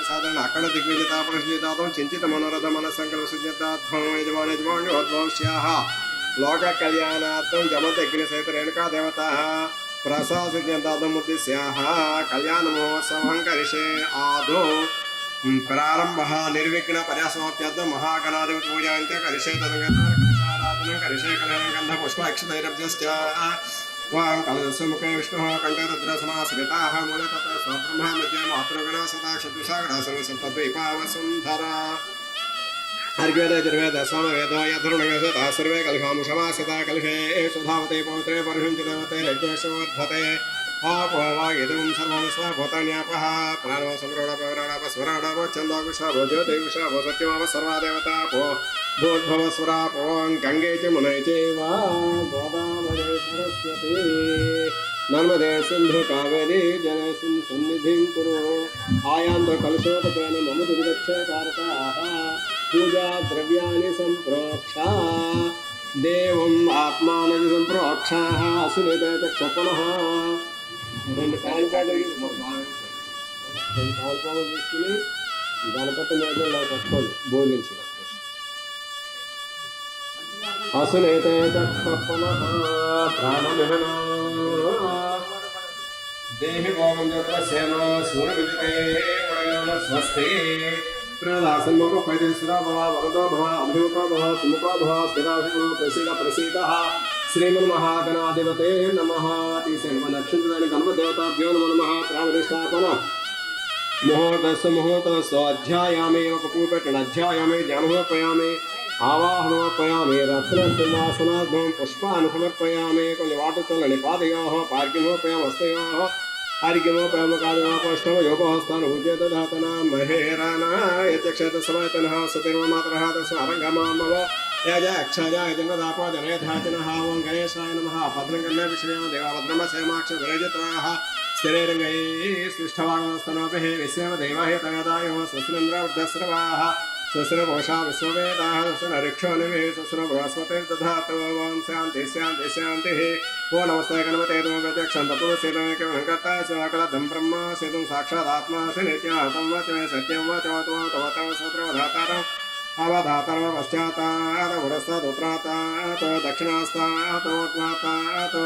साधारण अकड़ दिग्विजता प्रश्नितातं चिंतित मनोरथ मनस्संकल्प सिद्धात्मं यजमान यजमान्योद्भवस्याः लोक कल्याणार्थं जमत अग्नि सहित रेणुका देवताः प्रसाद सिद्धात्मं उद्देश्याः कल्याण महोत्सवं करिष्ये आदौ प्रारंभः निर्विघ्न पर्यासमाप्त्यर्थं महागणाधिपति पूजान्त्य करिष्ये तदनन्तरं करिष्ये कल्याणं गन्ध पुष्प अक्षतैरभ्यश्च वां कलशस्य मुखे विष्णुः कण्ठे रुद्रसमाश्रिताः मूले तत्र स्वब्रह्मा मध्ये मातृगणा सदा शतुषागणा सर्वसप्तद्वैपावसुन्धरा अर्घ्यवेद यजुर्वेद सामवेद यथुर्णयसतः सर्वे कलशामुषमासिता कलशे सुधावते पवित्रे परशुञ्चिदेवते यज्ञेशवर्धते आपोवागिदं सर्वं स्वभूतान्यापः प्राणो सम्राडपवराडपस्वराडपो छन्दोकुशाभो ज्योतिकुशाभो सत्यमाव सर्वा देवता पो भूद्भवस्वरापो गङ्गे च मुनय चैव गोदावरी सरस्वती नर्मदे सिन्धु कावेरी जलेऽस्मिन् सन्निधिं कुरु आयान्तो कलशोपकेन मम दुर्गच्छकारकाः पूजा द्रव्याणि सम्प्रोक्षा देवम् आत्मानं सम्प्रोक्षाः सुनिते चक्षपणः రెండు కాలు తీసుకుని గణపతి మీద కట్టుకోండి భోగించి అసునైతే ప్రాణమిహన దేహి భోగం సేన సూర్యవిదితే స్వస్తి ప్రణదాసన్ముఖ పైదేశ్వర భవ వరదో భవ అభిముఖ భవ సుముఖ భవ స్థిరాశివ ప్రసీద ప్రసీద श्रीमन्महागणाधिपते नमः तीसर्वनक्षत्राणि गणपदेवताभ्यो नमः प्राणप्रतिष्ठापन मुहूर्तस्य मुहूर्तस्य अध्यायामे कपूरपठनाध्यायामे ज्ञानोपयामे आवाहनोपयामे रत्नसिंहासनार्थं पुष्पान् समर्पयामे कुञ्जवाटचलने पादयोः पार्किमोपयामस्तयोः आर्घ्यमोपयामकादयोपष्टमयोपहस्तान् उद्यतधातना महेरानाय चक्षतसमयतनः सतिर्वमातरः तस्य अरङ्गमामव याजा अक्षाजा जन्मदापो जनयधाचनः ओं गणेशाय नमः भद्रङ्गण्य विष्णुयो देवभद्रमसेमाक्ष विरजत्राः स्थिरैरङ्गैः स्पृष्टवागमस्तनोभिः विश्वेव देवहे तयदायो स्वस्तिन्द्रवृद्धस्रवाः स्वस्तिरपोषा विश्ववेदाः स्वस्तिनरिक्षोनिभिः स्वस्तिनबृहस्पतिर्दधातु ओं शान्तिः शान्तिः शान्तिः ओ नमस्ते गणपते तुम प्रत्यक्षं तत्त्वसेतुं स्वकलदं ब्रह्म सेतुं साक्षादात्मा नित्यं वचमे सत्यं वचो तव सूत्रवधातारम् अवधातर्व पश्चात् पुरस्तादुत्रात् दक्षिणास्तात्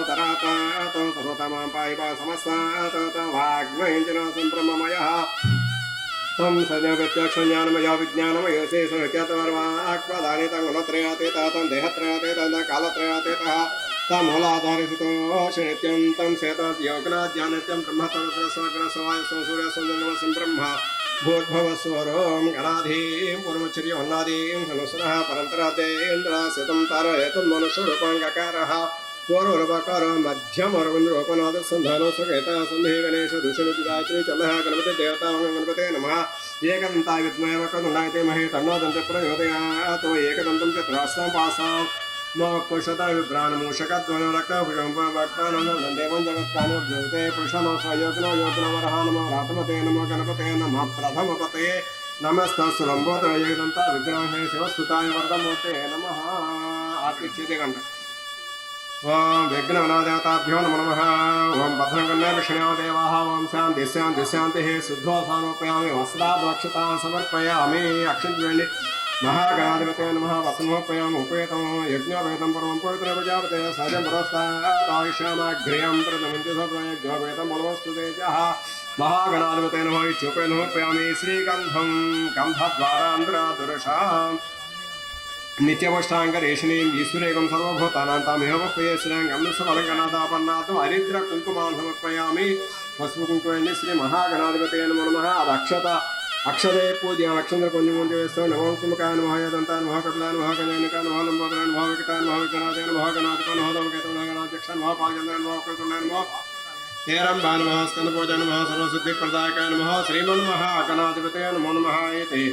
तरात् सर्वतमां पायिपा समस्तात् वाग्मयञ्जनसं ब्रह्ममयः तं सज्ञप्रत्यक्षज्ञानमयो विज्ञानमयो शेषोच्यतवर्वाक्पदानि तं गुणत्रयातीतः तं देहत्रयातीतः तं कालत्रयातीतः तं मूलाधारितो नित्यं तं शेतं योगनाध्यानित्यं ब्रह्मतरस्वग्रस्वायसं सूर्यसं ब्रह्म भूर्भवस्वरों गणाधीं पूर्वचर्य अन्नादीं सनुसरः परन्तरादेन्द्रासितं तारयतन्मनुष्यरूपाङ्गकारः पूर्वरूपकार मध्यमरविन्द्रोपनादसन्धानो सुखेतः सन्धि गणेश दूषणति गायत्री चलः गणपति देवता गणपते नमः एकदन्ताय विद्महे वक्रतुण्डाय धीमहि तन्नो दन्ते प्रचोदयात् एकदन्तं चतुरास्तां पासां मोक्षता विभ्राणमूषकध्वनो रक्तभुजं देवं जगत्कानो ज्योते पुरुषनो स्वयोग्नो योग्नवरः नमो रातमते नमो गणपते नमः प्रथमपते नमस्तस्वलम्बोदर एकदन्ता विग्रहे शिवस्तुताय वरदमूर्ते नमः आर्तिच्यते घण्ट ओं विघ्नविनादेवताभ्यो नमो नमः ओं भद्रङ्गण्य विष्णयो देवाः ओं शान्तिः शान्तिः शान्तिः शुद्धोसानोपयामि वस्त्राद्वक्षतां समर्पयामि अक्षिन्वेणि महागणाधिपते नमः वसनोपयाम उपेतं यज्ञोपेतं परमं पवित्र प्रजापते सहजं पुरस्तादायुष्यामाग्र्यं प्रथमञ्जसप्रयज्ञोपेतं बलवस्तु तेजः महागणाधिपते नमः इत्युपेनोपयामि श्रीगन्धं गन्धद्वारान्द्रादुर्शाम् नित्यवष्टाङ्गरेशिनीं ईश्वरेकं सर्वभूतानां तामेव प्रियश्रेयं सुफलगणादापन्नाथं हरिद्रकुङ्कुमान् समर्पयामि वस्पुकुङ्कुमेन श्रीमहागणाधिपते नमः अक्षता अक्षदे पूज्य अक्षंद्र कुंजमुंजवेस्तो नमो सुमुखाय नमः यदन्ताय नमः कपिलाय नमः गणेनिकाय नमः लंबोदराय नमः विकटाय नमः विघ्नाय नमः गणाधिपाय नमः धूमकेतुः नमः गणाध्यक्षाय नमः पालचन्द्राय नमः वक्रतुण्डाय नमः हेरम्बाय नमः स्कन्दपूजाय नमः सर्वसिद्धिप्रदायकाय नमः श्रीमन्महागणाधिपतये नमो नमः इति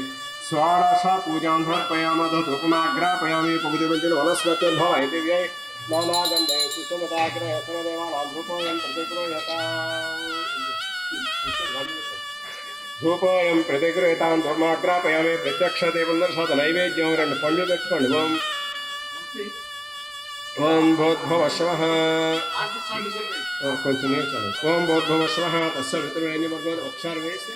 षोडश पूजां समर्पयामः धूपमाग्रापयामि पुबुधिवञ्जन वनस्पतिर्भव इति व्यय नानागन्धे सुसमदाग्रहे सर्वदेवानां धूपोऽयं धूपोऽयं प्रतिगृहीतां धूमाग्रापयामि प्रत्यक्षदेवं दर्शत नैवेद्यं రెండు పండ్లు పెట్టుకోండి ఓం ఓం భూద్భువస్వః కొంచెం నేర్చాలి. ఓం భూద్భువస్వః తస్య వితుర్వేణ్యమర్గో ఒకసారి వేసి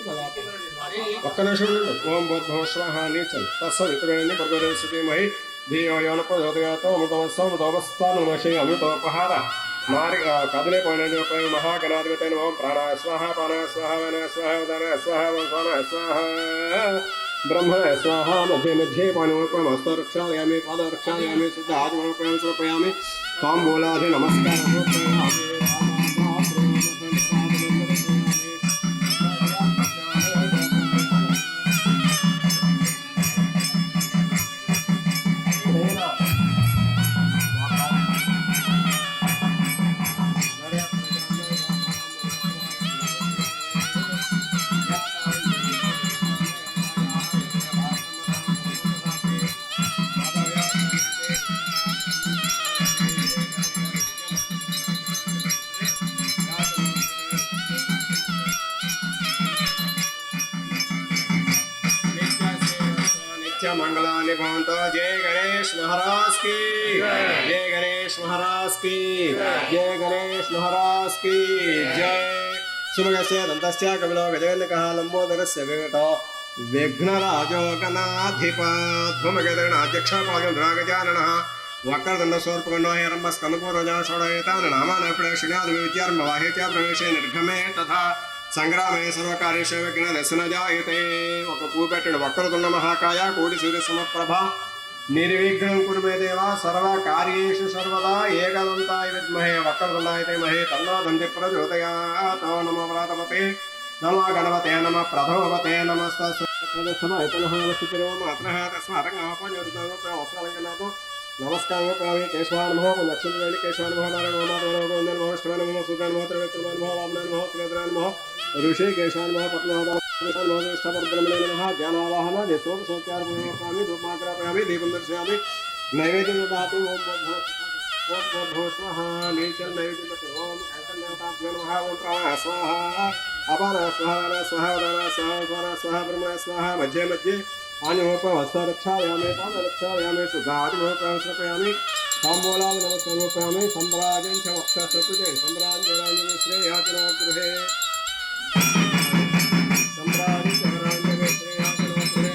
ఒక్క నిమిషం ఉండండి. ఓం భూద్భువస్వః నేర్చాలి. తస్య వితుర్వేణ్యమర్గో ధీమహి ధియో యో న ప్రచోదయాత్ అమృతమస్సమృతోపస్థానమశి అమృతోపహార నారి కదలే పౌర్ణమి మహాగణాధిపతే నమో ప్రాణాయ స్వాహ పానాయ స్వాహ వనాయ స్వాహ ఉదానాయ స్వాహ వంశానాయ స్వాహ ब्रह्मणे स्वाहा मध्ये मध्ये पाणिमर्पणम् हस्तरक्षायामि पादरक्षायामि शुद्ध आत्मर्पणं समर्पयामि ताम्बूलादि नमस्कारं समर्पयामि। मंगलानि भवन्तु। जय गणेश महाराज की जय, गणेश महाराज की जय, गणेश महाराज की जय। सुमगस्य दन्तस्य कपिलो गजगणकः लम्बोदरस्य विकटो विघ्नराजो गणाधिप धूमकेतुर्गणाध्यक्षपादगजाननः वक्रतुण्डस्वर्पकर्णो हेरम्बस्कन्दपूर्वजा षोडयेतानि नामानि प्रेक्षण्यादिविद्यारम्भवाहे च प्रवेशे निर्गमे तथा సంగ్రామే సర్వకార్యేషు విఘ్నదర్శన జాయతే। ఒక పువ్వు పెట్టండి. వక్రతుండ మహాకాయ కోటి సూర్య సమప్రభ నిర్విఘ్నం కురు మే దేవ సర్వకార్యేషు సర్వదా ఏకదంతాయ విద్మహే వక్రతుండాయ ధీమహి తన్నో దంతి ప్రచోదయాత్। నమో వ్రాతపతే నమో గణపతే నమ ప్రథమపతే నమస్తస్మాత్ नमस्कार केशवान नमः लक्ष्मी केशवान नमः नारायण नमः माधव नमः शिवान नमः सूर्यान नमः त्रिविक्रमान नमः वामनान नमः सुरेंद्रान नमः ऋषि केशवान नमः पद्मनाभान नमः विष्णुपद्मने नमः ज्ञानावाहन देशों सोत्यार्पयामि धूपमाग्रापयामि दीपं दर्शयामि नैवेद्यं ददाति। ओम भूस्वः नीचल नैवेद्यं ओम शंकरदेवताभ्यो नमः ओम प्राणः स्वाहा अपानः स्वाहा स्वाहा उदानः स्वाहा स्वाहा ब्रह्मणः स्वाहा मध्ये मध्ये आनिमोपम हस्तरक्षायामि पादरक्षायामि सुधादिमोपम समर्पयामि ताम्बूलादि नमस्कारोपयामि सम्भ्राजं च वक्षस्थकृते सम्भ्राजं श्रेयाचनो गृहे सम्भ्राजं च वराञ्जने श्रेयाचनो गृहे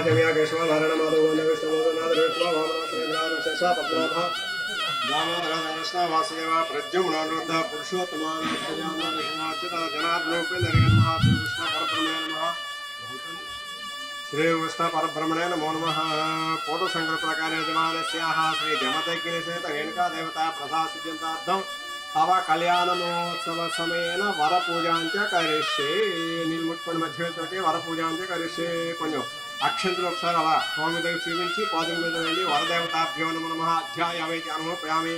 जमिया केशव नारायण माधव गोविंद विष्णु मोदनाथ विष्णु वामन सुरेंद्र शेष पद्मनाभ दामोदर कृष्ण वासुदेव प्रद्युम्न अनिरुद्ध पुरुषोत्तम अच्युत जनार्दन उपेन्द्र नमः श्री कृष्ण परब्रह्मणे नमो नमः पूर्व संकल्प प्रकार यजमानस्याः श्री जमदग्नि सहित रेणुका देवता प्रसाद सिद्धांतार्थम तव कल्याणोत्सव समयेन वर पूजांच करिष्ये नीलमुट्पंड मध्य वर पूजांच करिष्ये కొంచెం అక్షంతలు ఒకసారి అలా స్వామి దగ్గర చూపించి పాదుల మీద వెళ్ళి వరదేవతాభ్యో నమో నమః అధ్యాయామి ధ్యానమోపయామి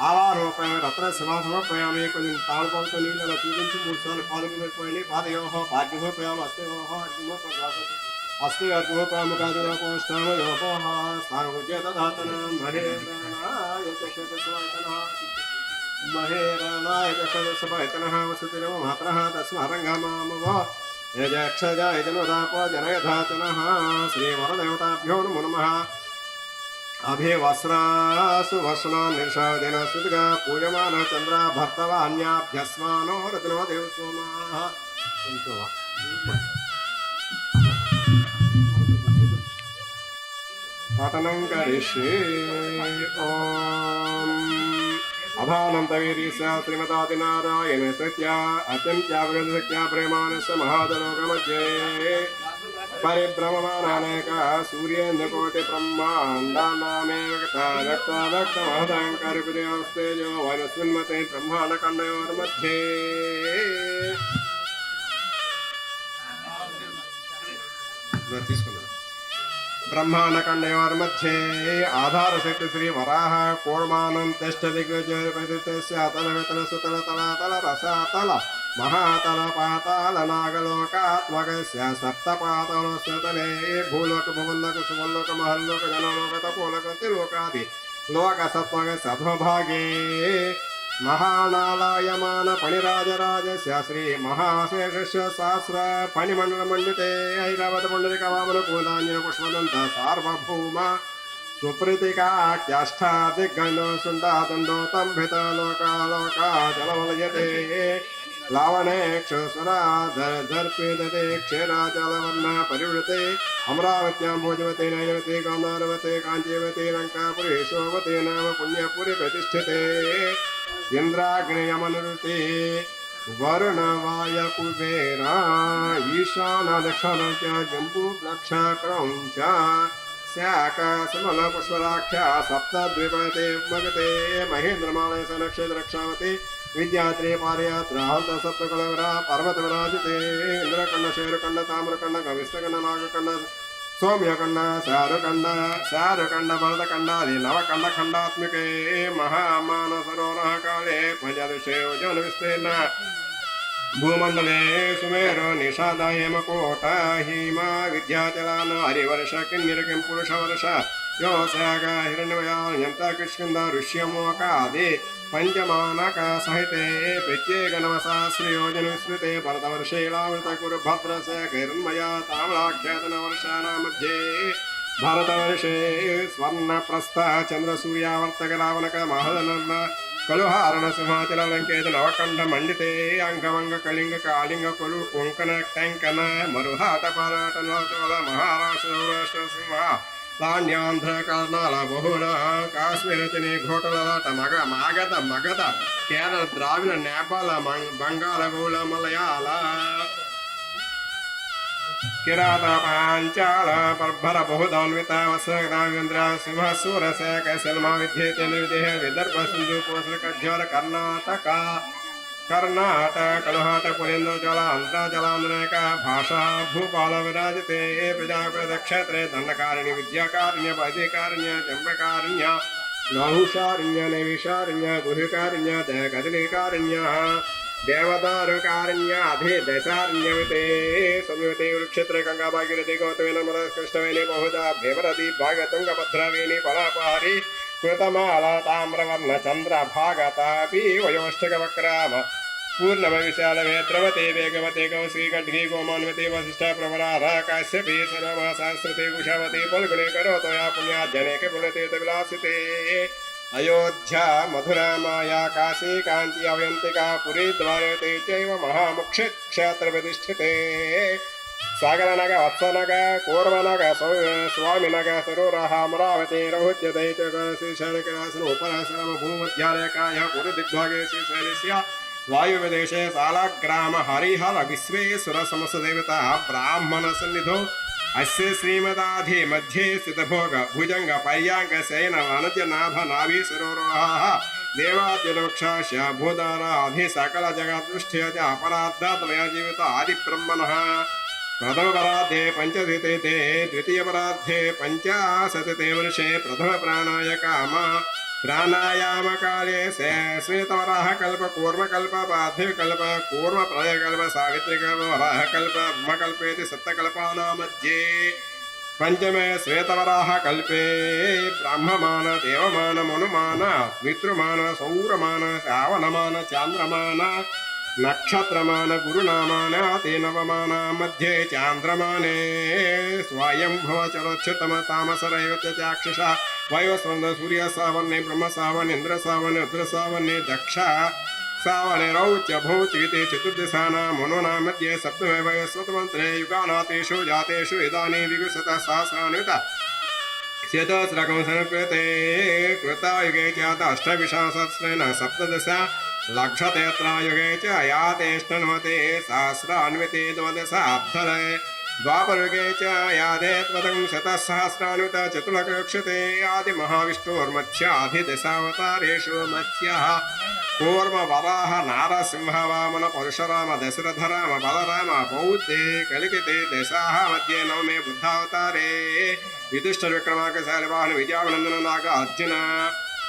ఆవారోపయామి రత్న సింహాసనోపయామి కొంచెం తాళపాలతో నీళ్ళు అలా చూపించి 3 సార్లు పాదుల మీద పోయండి పాదయోహో భాగ్యమోపయామి అస్తయోహో అస్తి అర్ఘోపయాముఖాదిలోకోష్టామయోహో స్థానముచేతధాతన महेरनाय सभयतनः वसतिरव मातरः तस्मारङ्गमामव यजक्षजाय जनोदापो जनयधातनः श्रीवरदेवताभ्यो नमो नमः अभिवस्रासु वस्ना निर्षादिन सुदगा पूजमान चन्द्र भर्तवान्याभ्यस्मानो रत्नो देव सोमाः पठनं करिष्ये ॐ अभानन्तवीर्यस्य श्रीमदादिनारायण सत्या अत्यन्त्यावृतशक्त्या प्रेमानस्य महादलोकमध्ये परिभ्रममानानेकः सूर्येन्द्रकोटिब्रह्माण्डानामेव रक्ताभक्तमहदङ्करिपदयोस्तेजो वैनस्मिन्मते ब्रह्माण्डखण्डयोर्मध्ये ब्रह्माण्डखण्डयोर्मध्ये आधारशक्ति श्री वराह कूर्मानं तिष्ठदिग्विजयप्रतिष्ठस्य अतलवितल सुतल तलातल रसातल महातल पाताल नागलोकात्मकस्य सप्तपातलस्य तले भूलोक भुवल्लोक सुवल्लोक महल्लोक जनलोक तपोलोक त्रिलोकादि लोकसप्तमस्य अधोभागे महानालायमान फणिराजराजस्य श्री महाशेषस्य सहस्र फणिमण्डलमण्डिते ऐरावत पुण्डरीकवामन कूलान्यन पुष्पदन्त सार्वभौम सुप्रीतिका क्याष्ठादिग्गण्डो सुण्डादण्डो तम्भित लोकालोका जलवलयते लावणेक्षुसुरा दर्पिदते क्षीराजलवर्ण परिवृते अमरावत्यां भोजवते नैनवते गान्धारवते काञ्चीवते लङ्कापुरी शोभते नाम पुण्यपुरी प्रतिष्ठिते इंद्राग्नियमनुरुते वरुण वाय कुबेरा ईशान दक्षिण च जम्बू लक्ष क्रौञ्च शाक समल पुष्पराख्या सप्तद्विपते मगते महेन्द्रमालय नक्षत्र रक्षावते विद्यात्रे पारयात्र हंत सप्तकुलवरा पर्वतवराजिते इंद्रकण्ड शेरुकण्ड ताम्रकण्ड कविस्तकण्ड नागकण्ड सौम्यकण्ड शारुकण्ड भरतकण्डादि नवकण्ड खण्डात्मिके महामानसरोवरः काले पंचदशे योजन विस्तीर्ण भूमण्डले सुमेरो निषाद हेमकोट हिमा विद्याचलान हरिवर्ष किन्निरकिं पुरुषवर्ष योऽसाग हिरण्यवयान्यन्त किष्किन्ध ऋष्यमोकादि पंचमानक सहिते प्रत्येकनवसहस्रयोजन विस्तृते भरतवर्षेलावृत कुरु भद्रस्य कैर्मया ताम्राख्यातनवर्षाणां मध्ये भारतवर्षे स्वर्णप्रस्थ चन्द्रसूर्यावर्तकलावनक महदनन्न कलुहारण सिंहाचलंकेत नवकंड मंडिते अंगमंग कलिंग कालिंग कुरु कोंकण टंकन मरुहाट पराटन चोल महाराष्ट्र सौराष्ट्र सिंह लान्यांध्र कर्नाल बहुल काश्मीर चने घोटलाट मगध केरल द्राविड नेपाल बंगाल गौल मलयाल किरात पांचाल बर्भर बहुधान्वित वस्त्र सिंह सूरसेक सलमा विद्येत विदेह विदर्भ सिंधु कोसल कज्जर कर्नाटक कलहाट पुरेन्द्र जल आंध्र जलांध्रक भाषा भूपाल विराजते प्रजापद क्षेत्रे दंडकारिण्य विद्याकारिण्य वैदिकारिण्य जम्बकारिण्य नाहुषारिण्य नैविषारिण्य गुहिकारिण्य दयकदलीकारिण्य देवदारुकारण्याधि दशारण्यमिते संयुते वृक्षेत्रे गंगा भागीरथी गौतमी नर्मदा कृष्णवेणी बहुधा भेवरती भागतुंगभद्रवेणी पलापहारी कृतमाला ताम्रवर्ण चंद्र भागतापि वयोष्ठकवक्राम पूर्णम विशाल वेत्रवते वेगवते कौशी खड्गी गोमान्वते वसिष्ठ प्रवरारा काश्यपी सर्वमाशास्त्रते कुशावती पल्गुने करोतो या पुण्याजने के पुण्यतीर्थ विलासिते अयोध्या मधुरा माया काशी कांची अवयंतिका पुरी द्वारे चैव महामुक्षे क्षेत्र प्रतिष्ठिते सागरनग वत्सनग कूर्मनग स्वामिनग सरोरः अमरावती रहुच्यते च श्रीशैलकैलासन उपराश्रम भूमध्यालयकाय पुरी दिग्भागे श्रीशैलस्य वायुविदेशे सालग्राम हरिहर विश्वेश्वर समस्तदेवता ब्राह्मण सन्निधौ अस्य श्रीमदाधि मध्ये स्थितभोग भुजंग पर्यांग शयन अनुज नाभ नाभि सरोरोहाः देवाद्यलोक्षास्य भूधाराधि सकल जगदृष्टय अपराधात्मय जीवित आदि ब्रह्मणः प्रथम परार्धे पंचधिते द्वितीय परार्धे पंचाशते वर्षे प्रथम प्राणाय काम प्राणायाम काले श्वेतवराह कल्प कूर्म कल्प पार्थिव कल्प कूर्म प्रलय कल्प सावित्री कल्प वराह कल्प ब्रह्मकल्पेति सप्तकल्पानां मध्ये पंचमे श्वेतवराह कल्पे ब्राह्ममान देवमान मनुमान मित्रमान सौरमान श्रावणमान चांद्रमान नक्षत्रमान गुरुनामान ते नवमान मध्ये चांद्रमाने स्वयंभव चलोच्युतम तामस रैवत्य चाक्षुषा वायुस्वंद सूर्य सावन्ने ब्रह्म सावन्ने इंद्र सावन्ने रुद्र सावन्ने दक्ष सावने रौच भौच गीते चतुर्दशानां मनोनां मध्ये सप्तमे वयस्वतमन्त्रे युगानातेषु जातेषु इदानीं विगुसत सहस्रान्वित चतुस्रकं संकृते कृतायुगे च अष्टाविंशतिसहस्रेण सप्तदश लक्षतेत्रायुगे च यातेष्टन्वते सहस्रान्विते द्वादशाब्धरे द्वापरयुगे च यादेत्वतं शतसहस्रान्वित चतुर्लक्षते आदिमहाविष्णोर्मध्याधिदशावतारेषु मत्स्यः कूर्म वराह नारसिंह वामन परशुराम दशरथ राम बलराम बौद्धे कलिकिते दशाः मध्ये नवमे बुद्धावतारे युधिष्ठिर विक्रमार्क शैलवाहन विजयानंदन नाग अर्जुन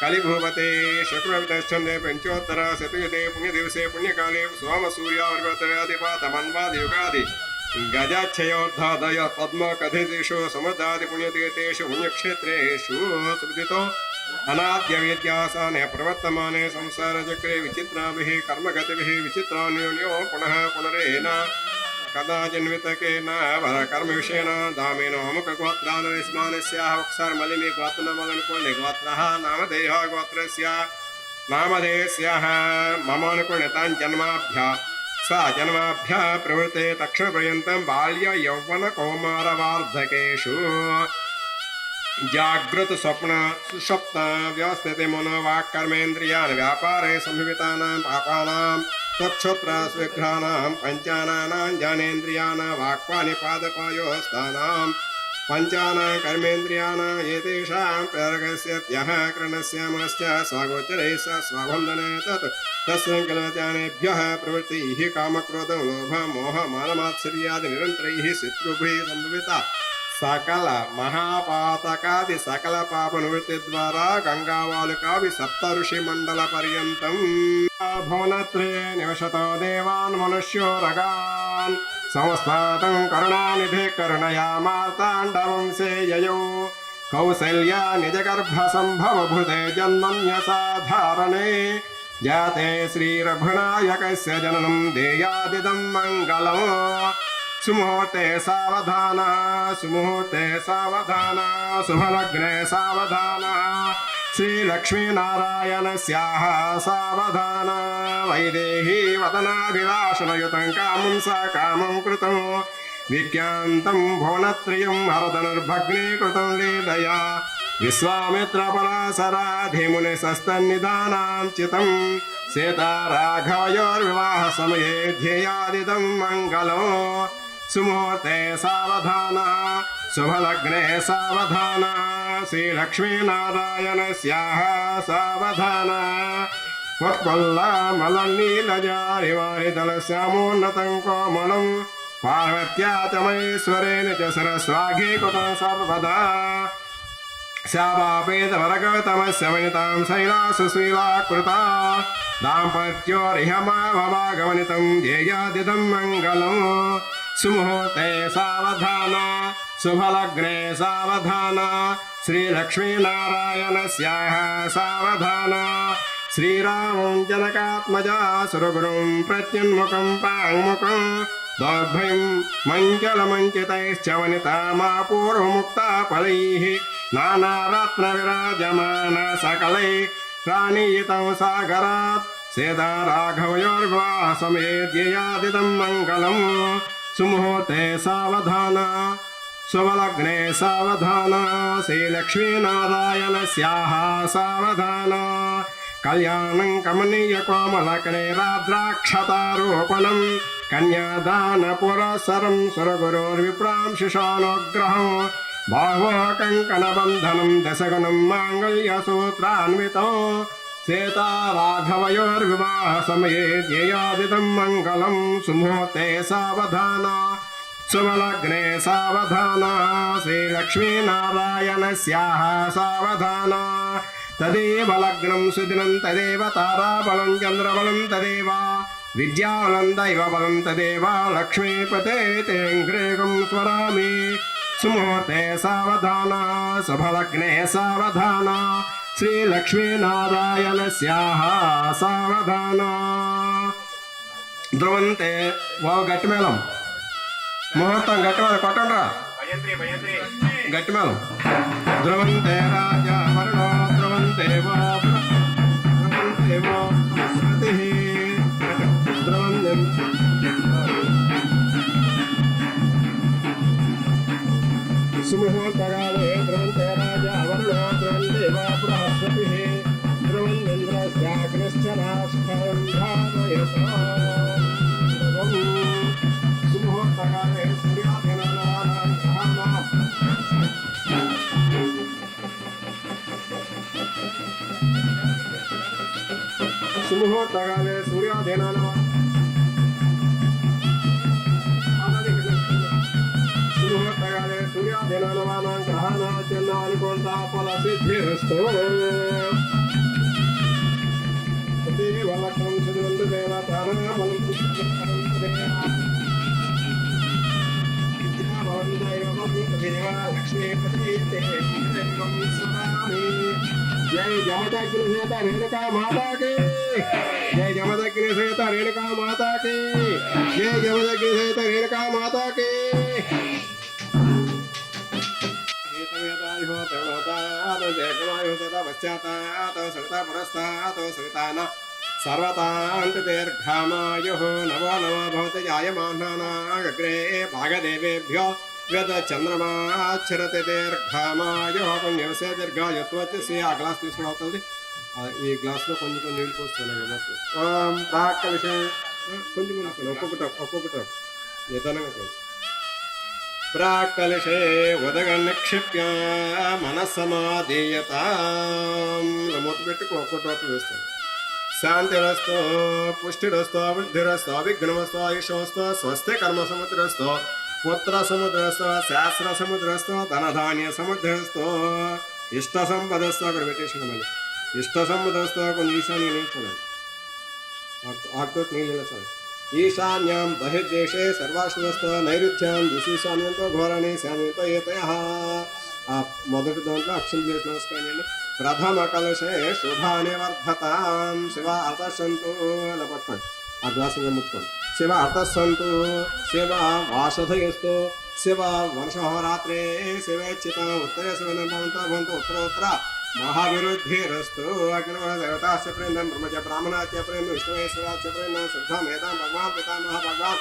कलिभूपते शुक्रवितश्चंदे पंचोत्तर शतयुते पुण्यदिवसे पुण्यकाले सोम सूर्यावर्तव्यादिपात मन्वादि युगादि गजाक्षयोर्धादय पद्म कथितेषु समुद्रादि पुण्यतीर्थेषु पुण्यक्षेत्रेषु सुविदितो अनाद्य विद्यासाने प्रवर्तमाने संसारचक्रे विचित्राभिः कर्मगतिभिः विचित्रान्योन्यो पुनः पुनरेन कदाचिन्वितकेन कर्मविषयेण दामेन अमुकगोत्रानस्मानस्याः वक्षार्मलिनी गोत्रमलनुकुण्डे गोत्रः नामधेयः गोत्रस्य नामधेयस्याः ममानुकुण्डतां जन्माभ्यः सा जन्माभ्यः प्रवृत्ते तक्षणपर्यन्तं बाल्य यौवन कौमारवार्धकेषु जागृत स्वप्न सुषुप्त व्यवस्थिते मनोवाक्कर्मेन्द्रियान् व्यापारे संभितानां पापानां तक्षोत्र स्विघ्राणां पञ्चानां ज्ञानेन्द्रियाणां वाक्पानिपादपायोस्थानां पञ्चानां कर्मेन्द्रियाणां एतेषां प्रेरकस्यत्यः करणस्य मनश्च स्वागोचरे स स्वाबन्धने तत् तत्सङ्कल्पज्ञानेभ्यः प्रवृत्तिः कामक्रोधं लोभ मोह मानमात्सर्यादि निरन्तरैः शत्रुभिः सम्भविता सकल महापातकादि सकल पाप निवृत्ति द्वारा गंगावालुकाभि सप्त ऋषि मंडल पर्यंतम भुवनत्रे निवसतो देवान् मनुष्यो रगान् संस्थातं करुणानिधे करुणया मार्ताण्डवंशे ययौ कौसल्या निजगर्भसम्भवभूते जन्मन्यसाधारणे जाते श्रीरघुनायकस्य जननं देयादिदं मङ्गलम् सुमुहूर्ते सावधान शुभलग्ने सावधान श्रीलक्ष्मीनारायणस्याः सावधान वैदेही वदनाभिलाषणयुतं कामं सा कामं कृतं विज्ञान्तं भुवनत्रयं हरधनुर्भग्नीकृतं लीलया विश्वामित्रपराशराधिमुनिसस्तन्निधानां चितं सीताराघवयोर्विवाहसमये ध्येयादिदं मङ्गलम् सुमुहूर्ते सावधान शुभलग्ने सावधान श्रीलक्ष्मीनारायणस्याः सावधान वत्पल्लमलनीलजारिवारिदलश्यामोन्नतं कोमलं पार्वत्या च महेश्वरेण च सरस्वाघीकृतं सर्वदा శాపాపేతవరగతమస్య వనితాం శైలాసు శ్రీలాకృతా దాంపత్యోరిహమావమాగమనితం ధ్యేయాదిదం మంగళం సుముహూర్తే సావధాన శుభలగ్నే సావధాన శ్రీలక్ష్మీనారాయణస్యాః సావధాన శ్రీరామం జనకాత్మజా సురగురుం ప్రత్యున్ముఖం ప్రాంగుముఖం దౌర్భయం మంచలమంచితైశ్చ వనితామాపూర్వముక్తా ఫలైః నానారత్నవిరాజమాన సకలై రాణీయితం సాగరాత్ సేదా రాఘవయోర్వాసమేద్యయాదిదం మంగళం సుముహూర్తే సావధాన శుభలగ్నే సావధాన శ్రీలక్ష్మీనారాయణస్యాః సావధాన కళ్యాణం కమనీయ కోమలకళైరాద్రాక్షతారోపణం కన్యాదాన పురస్సరం సురగురోర్విప్రాంశిషానుగ్రహం బాహో కంకణబంధనం దశగుణం మాంగళ్యసూత్రాన్వితం సీతారాఘవయోర్వివాహ సమయే ధ్యేయాదిదం మంగళం సుముహూర్తే సావధాన శుభలగ్నే సావధాన శ్రీలక్ష్మీనారాయణస్యాః సావధాన తదేవ లగ్నం సుదినం తదేవ తారాబలం చంద్రబలం తదేవ విద్యాబలం దైవబలం తదేవ లక్ష్మీపతే తేంగ్రేగం స్వరామి సుముహూర్తే సావధాన శుభలగ్నే సావధాన శ్రీలక్ష్మీనారాయణస్యాః సావధాన ధ్రువంతే ఓ గట్టిమేళం ముహూర్తం గట్టిమేళం కొట్టండ్రా గట్టిమేళం ధ్రువంతే రాజా వరుణో ధ్రువంతే వో బృహస్పతి ధ్రువంతం సుముహూర్తకాలే ధ్రువంతే రాజా వరుణో ధ్రువంతే వో బృహస్పతి ధ్రువంద్రశ్చాగ్నిశ్చ రాష్ట్రం ధారయతో సుముహూర్తకాలే సూర్యాధినానాం గ్రహాణాం సుముహూర్తకాలే సూర్యాధినానాం సుముహూర్తకాలే సూర్యాధినానాం గ్రహాణాం చిన్నానుకుంటా ఫల సిద్ధిరస్తు దేవలకం సుదంత దేవతానామలం లక్ష్మీపతి జై జమదగ్ని సీత రేణుకా మాతాకి జై జమదగ్ని సీత రేణుకా మాతాకి జై జమదగ్ని సీత రేణుకా మాతాకి सर्वतान्तिर्घामायुः नवो नमो भवति जायमानानाग्रे भागदेवेभ्यो वेदचन्द्रमाच्छरति दीर्घामायुः पुण्यवसे दीर्घायुत्वच्चసి ఆ గ్లాస్ తీసుకుని అవుతుంది ఈ గ్లాస్లో కొంచెం నీళ్ళు పోస్తున్నాను ఓం ప్రాక్ విషయం కొంచెం ఒక్కొక్కటి నిదానంగా ప్రాకలశే ఉదగన్నిక్షిప్య మనస్సమాధీయతాం మూత పెట్టుకు ఒక్కొక్కటి వేస్తాను శాంతిరస్తో పుష్టిరస్తో వృద్ధిరస్తో విఘ్నమస్తో ఆయుషమస్తో స్వస్తి కర్మ సముద్రస్తో పుత్ర సముద్రస్తో శాస్త్ర సముద్రస్తో ధనధాన్య సముద్రస్తో ఇష్ట సంపదస్తో అక్కడ పెట్టేసిన మళ్ళీ ఇష్ట సంపదస్తో కొన్ని ఈశాన్య నిల్చోండి ఆకుతో నీళ్ళు చాలు ఈశాన్యాం బహిర్దేశే సర్వాశ్వస్తో నైరుత్యాం దిశీశాన్యంతో ఘోరాన్ని శాన్యంతో ఏతయ ఆ మొదటి దాంట్లో అక్షం చేసి నమస్కారం చేయండి ప్రథమ కలశే శుభాని వర్ధతాం శివ అర్థసంతు అలా పట్టుకోండి ఆ గ్లాసుగా ముట్టుకోండి శివ అర్థసంతు శివ వాసధయస్తు శివ వర్షహోరాత్రే శివేచ్చిత ఉత్తరే శివనంతో భవంతు ఉత్తర महाविरुद्धिरस्तु अग्निदेवतास्य प्रेन्दं ब्रह्मच ब्राह्मणास्य प्रेम विष्णुवेश्वरास्य प्रेन्दं श्रद्धा मेधां भगवान् पितामह भगवान्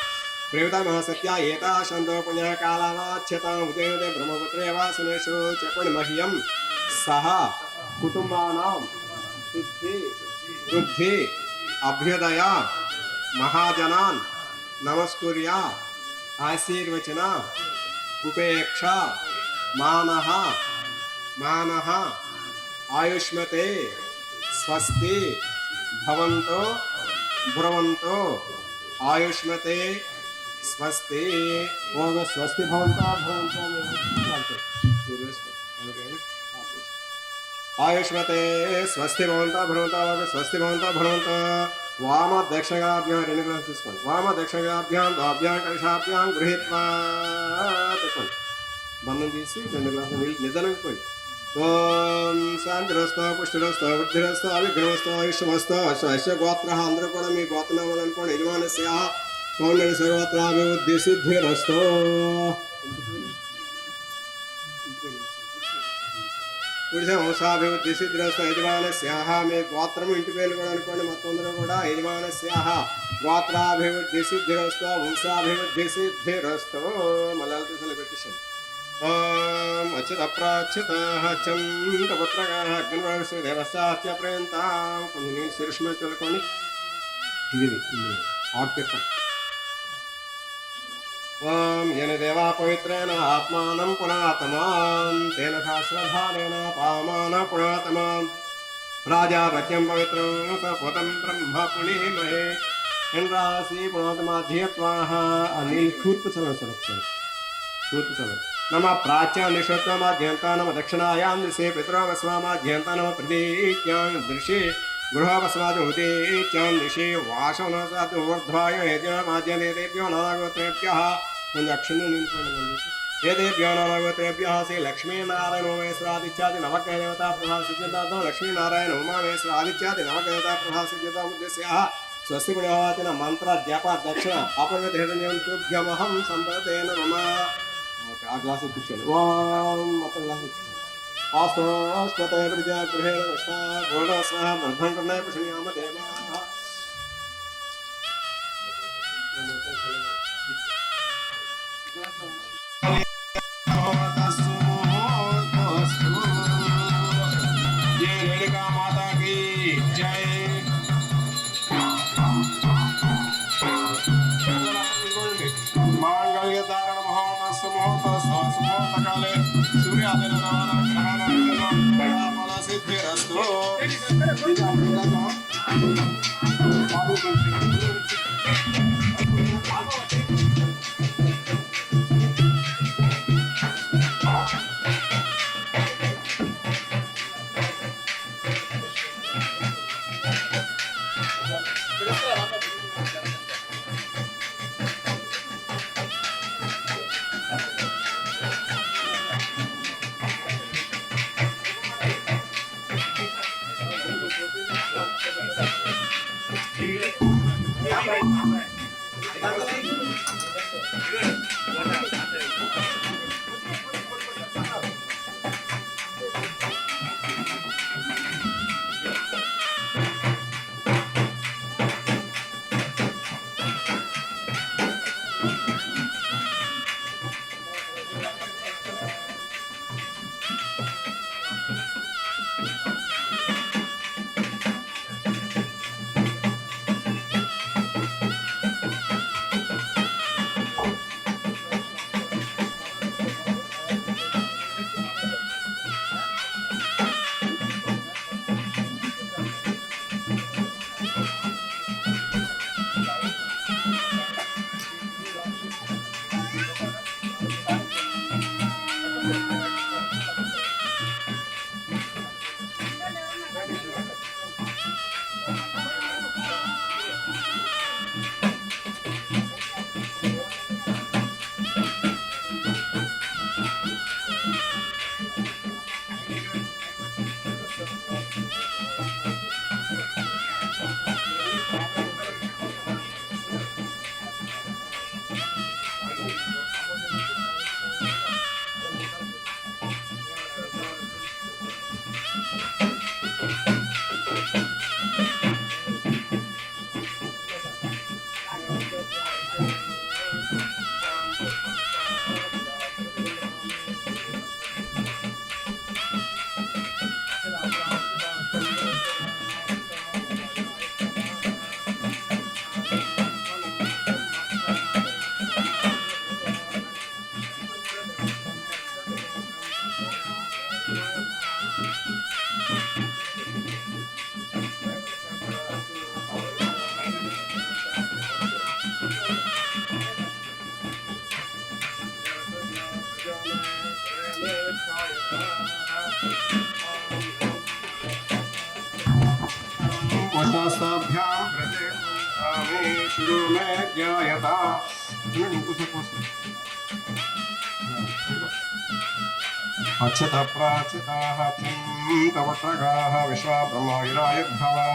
प्रेमतामह सत्या एता शन्तो पुण्यकालावाच्यताम् उदयते ब्रह्मपुत्रे वासनेषु च पुण्यमह्यं सह कुटुम्बानां सिद्धि वृद्धि अभ्युदय महाजनान् नमस्कुर्या आशीर्वचना उपेक्षा मानः आयुष्मते स्वस्ति भवन्तो ब्रुवन्तो आयुष्मते स्वस्ति ओम स्वस्ति भवन्तो ब्रुवन्तो आयुष्मते स्वस्ति भवन्तः भ्रमन्तः स्वस्ति भवन्तः भ्रमन्तः वाम दक्षिणाभ्यां రెండు గ్లాసులు తీసుకోండి వామ దక్షిణాభ్యాం దాభ్యాం కలశాభ్యాం గృహీత్వా చెప్పండి బంధం తీసి రెండు గ్లాసులు నీళ్ళు నిదానంగా ఓం శాంతిరస్తో పుష్టిరస్తో వృద్ధిరస్తో అవిఘ్నమస్తో ఆయుష్మస్తో అశ్వ గోత్ర అందరూ కూడా మీ గోత్రనామాలు అనుకోండి యజమానస్య కౌండని సర్వత్రాభివృద్ధి సిద్ధిరస్తో పురుషవంశాభివృద్ధి సిద్ధిరస్తో యజమానస్యాహ మీ గోత్రం ఇంటి పేర్లు కూడా అనుకోండి మొత్తం అందరూ కూడా యజమానస్యాహ గోత్రాభివృద్ధి సిద్ధిరస్తో వంశాభివృద్ధి సిద్ధిరస్తో మళ్ళీ పెట్టేసాను ఓం అచ్యుత ప్రాచ్యుతః చంద్రపుత్రకాః అగ్నివర్షదేవశ్చాచ్య ప్రేంతాం కొంచెం నీళ్ళు శీర్షమే చల్లుకోండి ఇది ఆర్తిప్పండి ఓం యన దేవా పవిత్రేణ ఆత్మానం పునాతమాం తేన శాస్త్రధారేణ పామాన పునాతమాం రాజాపత్యం పవిత్రం సపదం బ్రహ్మ పుణీమహే ఇంద్రాసి పునాతమాధ్యత్వాః ఆ నీళ్ళు తూర్పు చల్లండి సార్ ఒకసారి తూర్పు చల్లండి नम प्राच्यां निषत्वमाध्यन्ता नम दक्षिणायां दिशे पितृवस्वामाध्यन्ता नम प्रतीत्यां दृशे गृहवस्वादिहुतीत्यां दिशे वासवनसाद्वर्ध्वाय यज्ञमाद्यदेतेभ्यो नानागोत्रेभ्यः अक्षिण्य एतेभ्यो नानागोत्रेभ्यः श्री लक्ष्मीनारायण उमेश्वरादित्यादि नवग्रहदेवता प्रभासिद्ध्यतातो लक्ष्मीनारायण उमामेश्वरादित्यादि नवग्रहदेवता प्रभासिद्ध्यता उद्देश्यः स्वस्ति पुण्यवाचिन मंत्र जप दक्षिण अपरिमितहिरण्यं तुभ्यमहं सम्प्रतेन मम आ ग्लास కూర్చోండి ఓం మొత్తం గ్లాస్ కూర్చోండి ఆస్మతే ప్రజా గృహేణ విష్ణా గోడస్వ బ్రహ్మం కర్ణాయ పుష్ణయామ దేవాః ये रेणुका माता की जय मांगल्य धारण मुहूर्तकाले सूर्यादिन सिद्धिरस्तु विष्णु में ज्ञायता अच्युत प्राच्युताः चिन्तवत्रगाः विश्वा ब्रह्मगिरायुर्भवा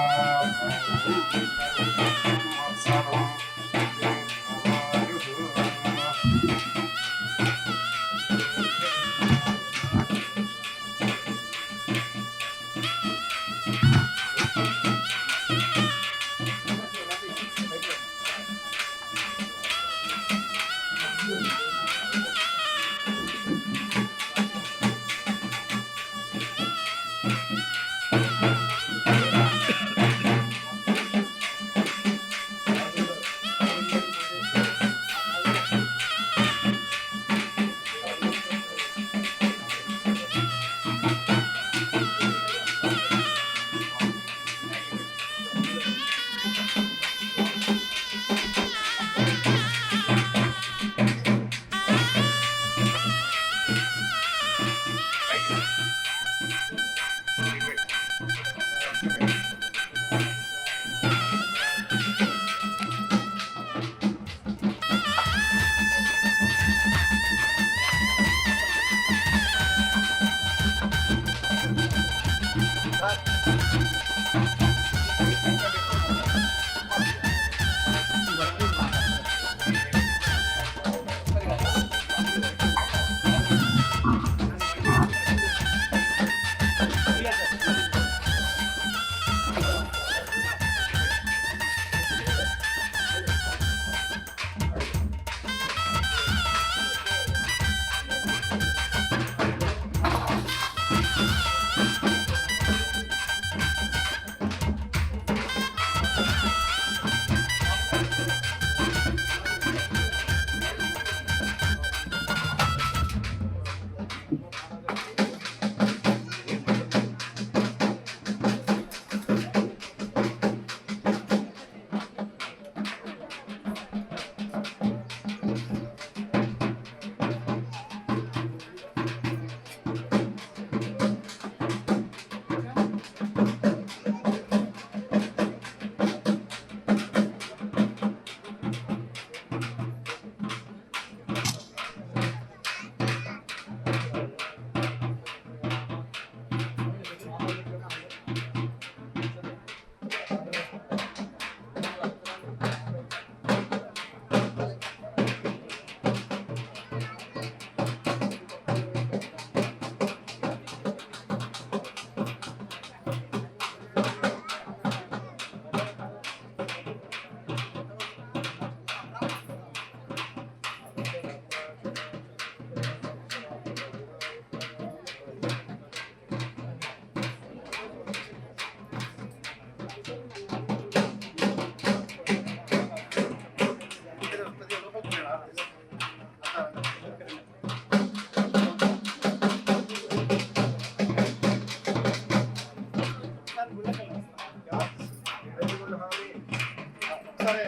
సరే